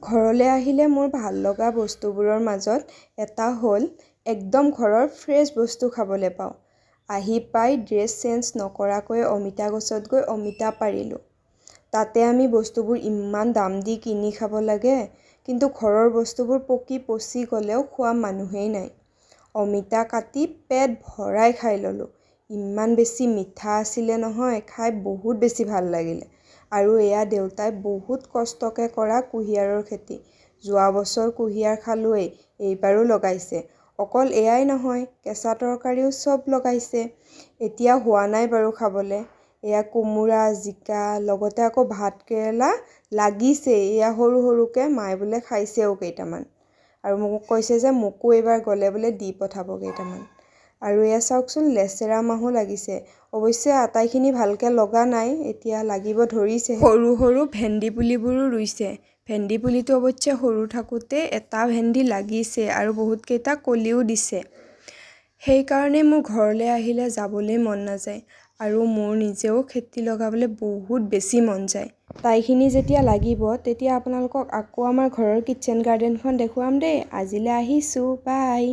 ঘৰলৈ আহিলে মোৰ ভাল লগা বস্তুবোৰৰ মাজত এটা হ'ল একদম ঘৰৰ ফ্ৰেছ বস্তু খাবলৈ পাওঁ। আহি পাই ড্ৰেছ চেঞ্জ নকৰাকৈ অমিতা গছত গৈ অমিতা পাৰিলোঁ। তাতে আমি বস্তুবোৰ ইমান দাম দি কিনি খাব লাগে, কিন্তু ঘৰৰ বস্তুবোৰ পকি পচি গ'লেও খোৱা মানুহেই নাই। অমিতা কাটি পেট ভৰাই খাই ল'লোঁ। ইমান বেছি মিঠা আছিলে নহয়, খাই বহুত বেছি ভাল লাগিলে। আৰু এয়া দেউতাই বহুত কষ্টকৈ কৰা কুঁহিয়াৰৰ খেতি। যোৱা বছৰ কুঁহিয়াৰ খালোঁৱেই, এইবাৰো লগাইছে। অকল এয়াই নহয়, কেঁচা তৰকাৰীও চব লগাইছে। এতিয়া হোৱা নাই বাৰু খাবলৈ। এয়া কোমোৰা, জিকা, লগতে আকৌ ভাত কেৰেলা লাগিছেই। এয়া সৰু সৰুকৈ মায়ে বোলে খাইছেও কেইটামান। আৰু মোক কৈছে যে মোকো এইবাৰ গ'লে বোলে দি পঠাব কেইটামান। আৰু এয়া চাওকচোন, লেচেৰা মাহো লাগিছে। অৱশ্যে আটাইখিনি ভালকৈ লগা নাই, এতিয়া লাগিব ধৰিছে। সৰু সৰু ভেন্দি পুলিবোৰো ৰুইছে। ভেন্দি পুলিটো অৱশ্যে সৰু থাকোঁতে এটা ভেন্দি লাগিছে আৰু বহুতকেইটা কলিও দিছে। সেইকাৰণে মোৰ ঘৰলৈ আহিলে যাবলৈ মন নাযায়। আৰু মোৰ নিজেও খেতি লগাবলৈ বহুত বেছি মন যায়। টাইখিনি যেতিয়া লাগিব, তেতিয়া আপোনালোকক আকৌ আমাৰ ঘৰৰ কিটচেন গাৰ্ডেনখন দেখুৱাম দেই। আজিলৈ আহিছোঁ, বাই।